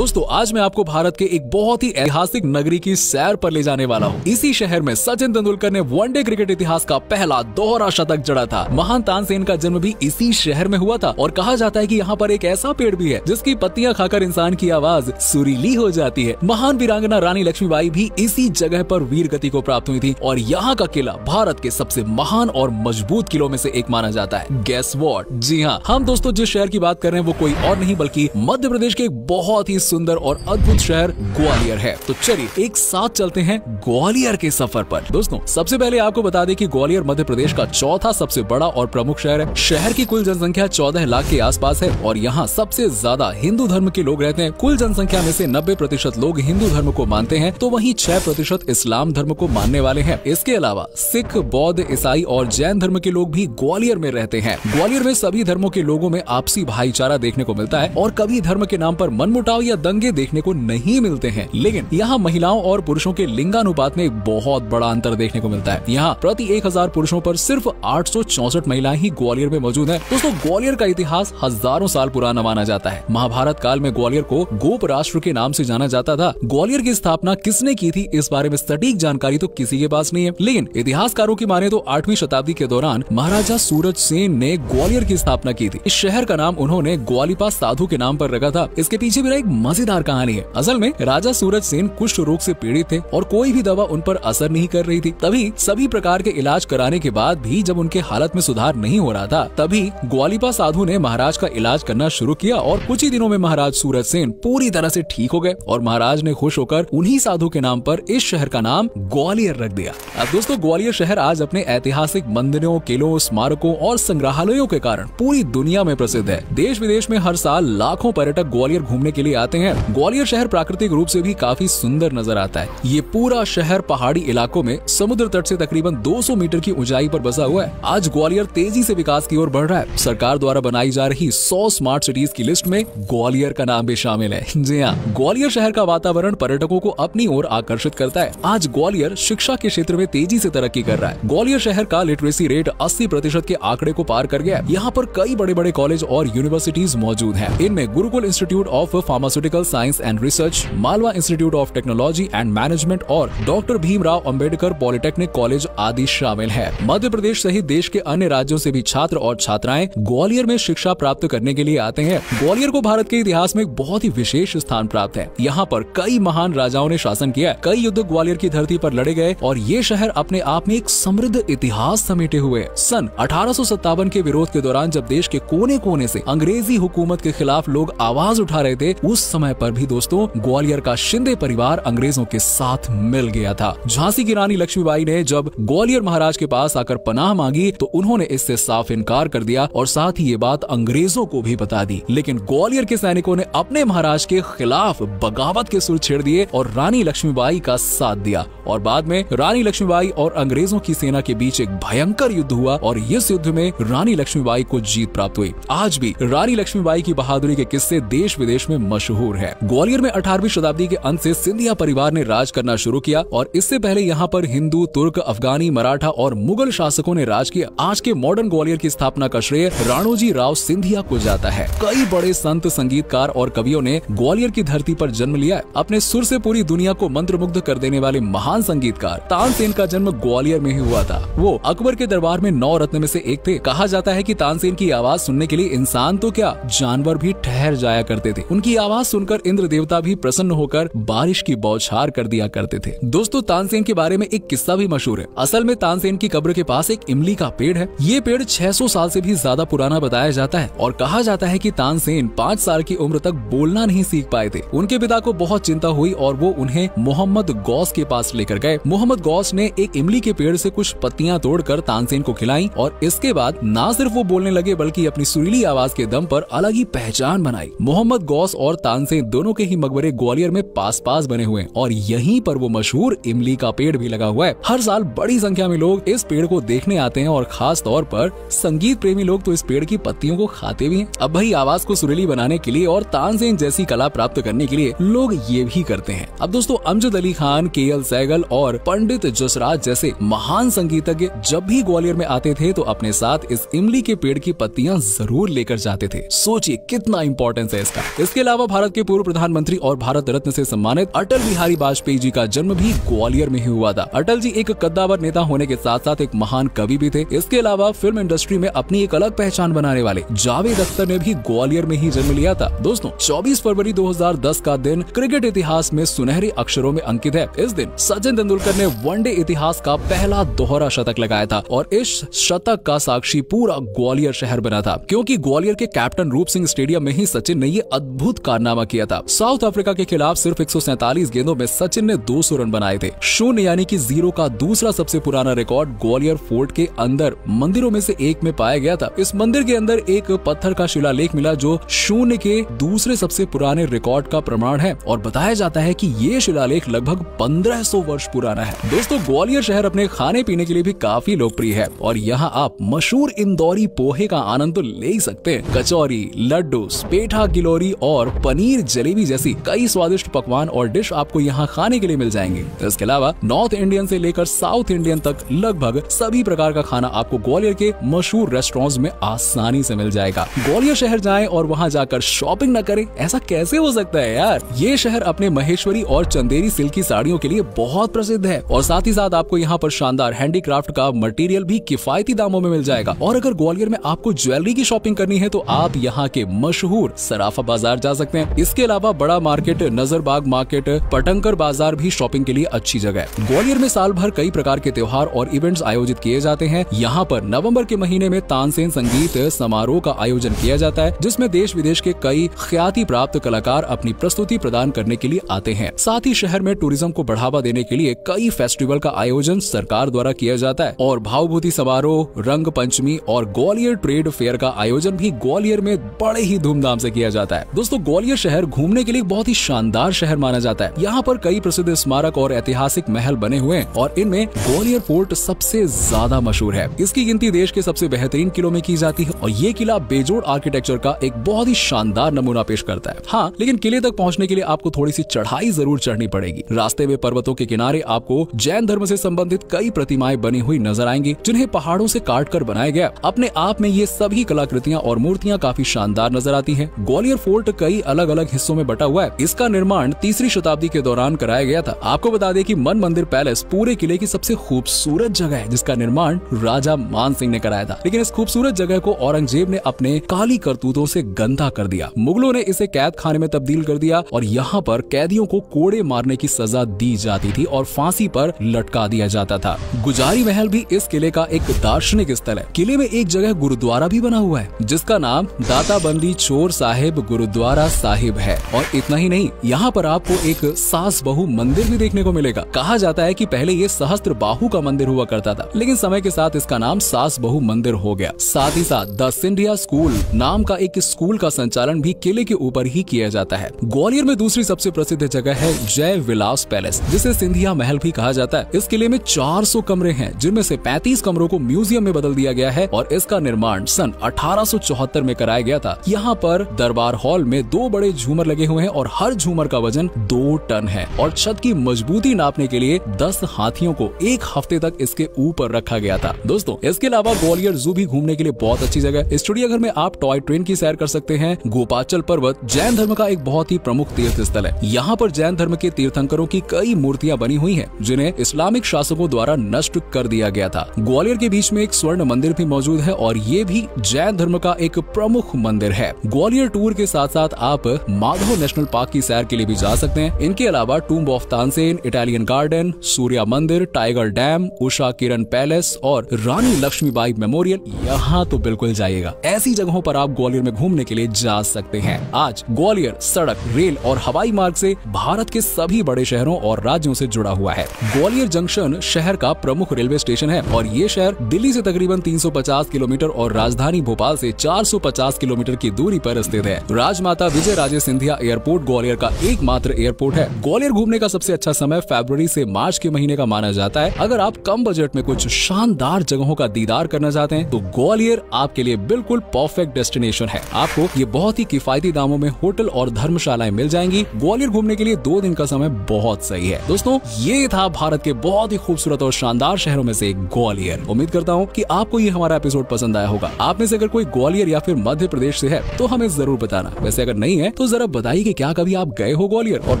दोस्तों आज मैं आपको भारत के एक बहुत ही ऐतिहासिक नगरी की सैर पर ले जाने वाला हूँ। इसी शहर में सचिन तेंदुलकर ने वनडे क्रिकेट इतिहास का पहला दोहरा शतक जड़ा था। महान तानसेन का जन्म भी इसी शहर में हुआ था और कहा जाता है कि यहाँ पर एक ऐसा पेड़ भी है जिसकी पत्तियां खाकर इंसान की आवाज सुरीली हो जाती है। महान वीरांगना रानी लक्ष्मीबाई भी इसी जगह पर वीर गति को प्राप्त हुई थी और यहाँ का किला भारत के सबसे महान और मजबूत किलों में से एक माना जाता है। Guess what? जी हाँ, हम दोस्तों जिस शहर की बात कर रहे हैं वो कोई और नहीं बल्कि मध्य प्रदेश के एक बहुत ही सुंदर और अद्भुत शहर ग्वालियर है। तो चलिए एक साथ चलते हैं ग्वालियर के सफर पर। दोस्तों सबसे पहले आपको बता दें कि ग्वालियर मध्य प्रदेश का चौथा सबसे बड़ा और प्रमुख शहर है। शहर की कुल जनसंख्या 14 लाख के आसपास है और यहाँ सबसे ज्यादा हिंदू धर्म के लोग रहते हैं। कुल जनसंख्या में से 90% लोग हिंदू धर्म को मानते हैं तो वहीं 6% इस्लाम धर्म को मानने वाले हैं। इसके अलावा सिख, बौद्ध, ईसाई और जैन धर्म के लोग भी ग्वालियर में रहते हैं। ग्वालियर में सभी धर्मों के लोगों में आपसी भाईचारा देखने को मिलता है और कभी धर्म के नाम पर मनमुटाव या दंगे देखने को नहीं मिलते हैं। लेकिन यहाँ महिलाओं और पुरुषों के लिंगानुपात में एक बहुत बड़ा अंतर देखने को मिलता है। यहाँ प्रति 1000 पुरुषों पर सिर्फ 864 महिलाएं ही ग्वालियर में मौजूद हैं। दोस्तों ग्वालियर का इतिहास हजारों साल पुराना माना जाता है। महाभारत काल में ग्वालियर को गोप राष्ट्र के नाम से जाना जाता था। ग्वालियर की स्थापना किसने की थी इस बारे में सटीक जानकारी तो किसी के पास नहीं है, लेकिन इतिहासकारों की माने तो 8वीं शताब्दी के दौरान महाराजा सूरज सेन ने ग्वालियर की स्थापना की थी। इस शहर का नाम उन्होंने ग्वालिपा साधु के नाम पर रखा था। इसके पीछे भी एक मजेदार कहानी है। असल में राजा सूरज सेन कुष्ठ रोग से पीड़ित थे और कोई भी दवा उन पर असर नहीं कर रही थी। तभी सभी प्रकार के इलाज कराने के बाद भी जब उनके हालत में सुधार नहीं हो रहा था तभी ग्वालिपा साधु ने महाराज का इलाज करना शुरू किया और कुछ ही दिनों में महाराज सूरज सेन पूरी तरह से ठीक हो गए और महाराज ने खुश होकर उन्हीं साधु के नाम पर इस शहर का नाम ग्वालियर रख दिया। अब दोस्तों ग्वालियर शहर आज अपने ऐतिहासिक मंदिरों, किलों, स्मारकों और संग्रहालयों के कारण पूरी दुनिया में प्रसिद्ध है। देश विदेश में हर साल लाखों पर्यटक ग्वालियर घूमने के लिए आते हैं। ग्वालियर शहर प्राकृतिक रूप से भी काफी सुंदर नजर आता है। ये पूरा शहर पहाड़ी इलाकों में समुद्र तट से तकरीबन 200 मीटर की ऊंचाई पर बसा हुआ है। आज ग्वालियर तेजी से विकास की ओर बढ़ रहा है। सरकार द्वारा बनाई जा रही 100 स्मार्ट सिटीज की लिस्ट में ग्वालियर का नाम भी शामिल है। जी हाँ, ग्वालियर शहर का वातावरण पर्यटकों को अपनी ओर आकर्षित करता है। आज ग्वालियर शिक्षा के क्षेत्र में तेजी से तरक्की कर रहा है। ग्वालियर शहर का लिटरेसी रेट 80% के आंकड़े को पार कर गया है। यहाँ पर कई बड़े बड़े कॉलेज और यूनिवर्सिटीज मौजूद हैं। इनमें Gurukul institute of pharmaceutical science and research, Malwa institute of technology and management और doctor Bhimrao Ambedkar polytechnic college आदि शामिल है। मध्य प्रदेश सहित देश के अन्य राज्यों से भी छात्र और छात्राएं ग्वालियर में शिक्षा प्राप्त करने के लिए आते हैं। ग्वालियर को भारत के इतिहास में एक बहुत ही विशेष स्थान प्राप्त है। यहाँ पर कई महान राजाओं ने शासन किया, कई युद्ध ग्वालियर की धरती पर लड़े गए और ये शहर अपने आप में एक समृद्ध इतिहास समेटे हुए। सन 1857 के विरोध के दौरान जब देश के कोने कोने से अंग्रेजी हुकूमत के खिलाफ लोग आवाज उठा रहे थे, उस समय पर भी दोस्तों ग्वालियर का शिंदे परिवार अंग्रेजों के साथ मिल गया था। झांसी की रानी लक्ष्मीबाई ने जब ग्वालियर महाराज के पास आकर पनाह मांगी तो उन्होंने इससे साफ इनकार कर दिया और साथ ही ये बात अंग्रेजों को भी बता दी। लेकिन ग्वालियर के सैनिकों ने अपने महाराज के खिलाफ बगावत के सुर छेड़ दिए और रानी लक्ष्मीबाई का साथ दिया और बाद में रानी लक्ष्मीबाई और अंग्रेजों की सेना के बीच एक भयंकर युद्ध हुआ और इस युद्ध में रानी लक्ष्मीबाई को जीत प्राप्त हुई। आज भी रानी लक्ष्मीबाई की बहादुरी के किस्से देश विदेश में मशहूर है। ग्वालियर में 18वीं शताब्दी के अंत से सिंधिया परिवार ने राज करना शुरू किया और इससे पहले यहाँ पर हिंदू, तुर्क, अफगानी, मराठा और मुगल शासकों ने राज किया। आज के मॉडर्न ग्वालियर की स्थापना का श्रेय राणोजी राव सिंधिया को जाता है। कई बड़े संत, संगीतकार और कवियों ने ग्वालियर की धरती पर जन्म लिया है। अपने सुर से पूरी दुनिया को मंत्रमुग्ध कर देने वाले महान संगीतकार तानसेन का जन्म ग्वालियर में ही हुआ था। वो अकबर के दरबार में 9 रत्न में से एक थे। कहा जाता है कि तानसेन की आवाज सुनने के लिए इंसान तो क्या जानवर भी ठहर जाया करते थे। उनकी आवाज सुनकर इंद्र देवता भी प्रसन्न होकर बारिश की बौछार कर दिया करते थे। दोस्तों तानसेन के बारे में एक किस्सा भी मशहूर है। असल में तानसेन की कब्र के पास एक इमली का पेड़ है। ये पेड़ 600 साल से भी ज्यादा पुराना बताया जाता है और कहा जाता है कि तानसेन 5 साल की उम्र तक बोलना नहीं सीख पाए थे। उनके पिता को बहुत चिंता हुई और वो उन्हें मोहम्मद गौस के पास लेकर गए। मोहम्मद गौस ने एक इमली के पेड़ से कुछ पत्तियां तोड़कर तानसेन को खिलाई और इसके बाद न सिर्फ वो बोलने लगे बल्कि अपनी सुरीली आवाज के दम पर अलग ही पहचान बनाई। मोहम्मद गौस और तानसेन दोनों के ही मकबरे ग्वालियर में पास पास बने हुए और यहीं पर वो मशहूर इमली का पेड़ भी लगा हुआ है। हर साल बड़ी संख्या में लोग इस पेड़ को देखने आते हैं और खास तौर पर संगीत प्रेमी लोग तो इस पेड़ की पत्तियों को खाते भी हैं। अब भाई आवाज को सुरीली बनाने के लिए और तानसेन जैसी कला प्राप्त करने के लिए लोग ये भी करते हैं। अब दोस्तों अमजद अली खान, के.एल. सहगल और पंडित जसराज जैसे महान संगीतज्ञ जब भी ग्वालियर में आते थे तो अपने साथ इस इमली के पेड़ की पत्तियां जरूर लेकर जाते थे। सोचिए कितना इंपॉर्टेंस है इसका। इसके अलावा भारत भारत के पूर्व प्रधानमंत्री और भारत रत्न से सम्मानित अटल बिहारी वाजपेयी जी का जन्म भी ग्वालियर में ही हुआ था। अटल जी एक कद्दावर नेता होने के साथ साथ एक महान कवि भी थे। इसके अलावा फिल्म इंडस्ट्री में अपनी एक अलग पहचान बनाने वाले जावेद अख्तर ने भी ग्वालियर में ही जन्म लिया था। दोस्तों 24 फरवरी 2010 का दिन क्रिकेट इतिहास में सुनहरे अक्षरों में अंकित है। इस दिन सचिन तेंदुलकर ने वनडे इतिहास का पहला दोहरा शतक लगाया था और इस शतक का साक्षी पूरा ग्वालियर शहर बना था, क्योंकि ग्वालियर के कैप्टन रूप सिंह स्टेडियम में ही सचिन ने ये अद्भुत कारनामा किया था। साउथ अफ्रीका के खिलाफ सिर्फ 147 गेंदों में सचिन ने 200 रन बनाए थे। शून्य यानी कि जीरो का दूसरा सबसे पुराना रिकॉर्ड ग्वालियर फोर्ट के अंदर मंदिरों में से एक में पाया गया था। इस मंदिर के अंदर एक पत्थर का शिलालेख मिला जो शून्य के दूसरे सबसे पुराने रिकॉर्ड का प्रमाण है और बताया जाता है कि ये शिलालेख लगभग 1500 वर्ष पुराना है। दोस्तों ग्वालियर शहर अपने खाने पीने के लिए भी काफी लोकप्रिय है और यहाँ आप मशहूर इंदौरी पोहे का आनंद तो ले ही सकते हैं। कचौरी, लड्डू, पेठा, गिलोरी और पनीर जलेबी जैसी कई स्वादिष्ट पकवान और डिश आपको यहाँ खाने के लिए मिल जाएंगे। इसके अलावा नॉर्थ इंडियन से लेकर साउथ इंडियन तक लगभग सभी प्रकार का खाना आपको ग्वालियर के मशहूर रेस्टोरेंट्स में आसानी से मिल जाएगा। ग्वालियर शहर जाएं और वहाँ जाकर शॉपिंग न करें, ऐसा कैसे हो सकता है यार। ये शहर अपने महेश्वरी और चंदेरी सिल्क की साड़ियों के लिए बहुत प्रसिद्ध है और साथ ही साथ आपको यहाँ पर शानदार हैंडीक्राफ्ट का मटेरियल भी किफायती दामों में मिल जाएगा। और अगर ग्वालियर में आपको ज्वेलरी की शॉपिंग करनी है तो आप यहाँ के मशहूर सराफा बाजार जा सकते हैं। इसके अलावा बड़ा मार्केट, नजरबाग मार्केट, पटंकर बाजार भी शॉपिंग के लिए अच्छी जगह है। ग्वालियर में साल भर कई प्रकार के त्योहार और इवेंट्स आयोजित किए जाते हैं। यहाँ पर नवंबर के महीने में तानसेन संगीत समारोह का आयोजन किया जाता है, जिसमें देश विदेश के कई ख्याति प्राप्त कलाकार अपनी प्रस्तुति प्रदान करने के लिए आते हैं। साथ ही शहर में टूरिज्म को बढ़ावा देने के लिए कई फेस्टिवल का आयोजन सरकार द्वारा किया जाता है और भावभूति समारोह, रंग पंचमी और ग्वालियर ट्रेड फेयर का आयोजन भी ग्वालियर में बड़े ही धूमधाम से किया जाता है। दोस्तों ग्वालियर शहर घूमने के लिए बहुत ही शानदार शहर माना जाता है। यहाँ पर कई प्रसिद्ध स्मारक और ऐतिहासिक महल बने हुए हैं और इनमें ग्वालियर फोर्ट सबसे ज्यादा मशहूर है। इसकी गिनती देश के सबसे बेहतरीन किलों में की जाती है और ये किला बेजोड़ आर्किटेक्चर का एक बहुत ही शानदार नमूना पेश करता है। हाँ, लेकिन किले तक पहुँचने के लिए आपको थोड़ी सी चढ़ाई जरूर चढ़नी पड़ेगी। रास्ते में पर्वतों के किनारे आपको जैन धर्म से संबंधित कई प्रतिमाएं बनी हुई नजर आएंगी, जिन्हें पहाड़ों से काट कर बनाया गया। अपने आप में ये सभी कलाकृतियां और मूर्तियां काफी शानदार नजर आती हैं। ग्वालियर फोर्ट कई अलग अलग हिस्सों में बटा हुआ है। इसका निर्माण 3री शताब्दी के दौरान कराया गया था। आपको बता दें कि मन मंदिर पैलेस पूरे किले की सबसे खूबसूरत जगह है, जिसका निर्माण राजा मान सिंह ने कराया था। लेकिन इस खूबसूरत जगह को औरंगजेब ने अपने काली करतूतों से गंदा कर दिया। मुगलों ने इसे कैद खाने में तब्दील कर दिया और यहाँ पर कैदियों को कोड़े मारने की सजा दी जाती थी और फांसी पर लटका दिया जाता था। गुजारी महल भी इस किले का एक दार्शनिक स्थल है। किले में एक जगह गुरुद्वारा भी बना हुआ है, जिसका नाम दाताबंदी चोर साहिब गुरुद्वारा साहिब है। और इतना ही नहीं, यहाँ पर आपको एक सास बहू मंदिर भी देखने को मिलेगा। कहा जाता है कि पहले ये सहस्त्र बाहु का मंदिर हुआ करता था, लेकिन समय के साथ इसका नाम सास बहू मंदिर हो गया। साथ ही साथ द सिंधिया स्कूल नाम का एक स्कूल का संचालन भी किले के ऊपर ही किया जाता है। ग्वालियर में दूसरी सबसे प्रसिद्ध जगह है जय विलास पैलेस, जिसे सिंधिया महल भी कहा जाता है। इस किले में 400 कमरे हैं, जिनमें से 35 कमरों को म्यूजियम में बदल दिया गया है और इसका निर्माण सन 1874 में कराया गया था। यहाँ पर दरबार हॉल में 2 बड़े झूमर लगे हुए हैं और हर झूमर का वजन 2 टन है और छत की मजबूती नापने के लिए 10 हाथियों को 1 हफ्ते तक इसके ऊपर रखा गया था। दोस्तों इसके अलावा ग्वालियर जू भी घूमने के लिए बहुत अच्छी जगह है। इस चिड़ियाघर में आप टॉय ट्रेन की सैर कर सकते हैं। गोपाचल पर्वत जैन धर्म का एक बहुत ही प्रमुख तीर्थ स्थल है। यहाँ पर जैन धर्म के तीर्थंकरों की कई मूर्तियां बनी हुई हैं, जिन्हें इस्लामिक शासकों द्वारा नष्ट कर दिया गया था। ग्वालियर के बीच में एक स्वर्ण मंदिर भी मौजूद है और ये भी जैन धर्म का एक प्रमुख मंदिर है। ग्वालियर टूर के साथ साथ आप माधव नेशनल पार्क की सैर के लिए भी जा सकते हैं। इनके अलावा tomb of Tansen, Italian garden, Surya मंदिर, tiger dam, Usha Kiran palace और रानी लक्ष्मीबाई मेमोरियल, यहाँ तो बिल्कुल जाइएगा। ऐसी जगहों पर आप ग्वालियर में घूमने के लिए जा सकते हैं। आज ग्वालियर सड़क, रेल और हवाई मार्ग से भारत के सभी बड़े शहरों और राज्यों से जुड़ा हुआ है। ग्वालियर जंक्शन शहर का प्रमुख रेलवे स्टेशन है और ये शहर दिल्ली से तकरीबन 350 किलोमीटर और राजधानी भोपाल से 450 किलोमीटर की दूरी पर स्थित है। राजमाता विजय राजे सिंधिया एयरपोर्ट ग्वालियर का एकमात्र एयरपोर्ट है। ग्वालियर घूमने का सबसे अच्छा समय फरवरी से मार्च के महीने का माना जाता है। अगर आप कम बजट में कुछ शानदार जगहों का दीदार करना चाहते हैं तो ग्वालियर आपके लिए बिल्कुल परफेक्ट डेस्टिनेशन है। आपको ये बहुत ही किफायती दामों में होटल और धर्मशालाएं मिल जाएंगी। ग्वालियर घूमने के लिए 2 दिन का समय बहुत सही है। दोस्तों ये था भारत के बहुत ही खूबसूरत और शानदार शहरों में से एक ग्वालियर। उम्मीद करता हूँ कि आपको ये हमारा एपिसोड पसंद आया होगा। आप में से अगर कोई ग्वालियर या फिर मध्य प्रदेश से है तो हमें जरूर बताना। वैसे अगर नहीं है तो जरा बताइए कि क्या कभी आप गए हो ग्वालियर, और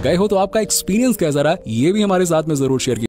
गए हो तो आपका एक्सपीरियंस कैसा रहा, ये भी हमारे साथ में जरूर शेयर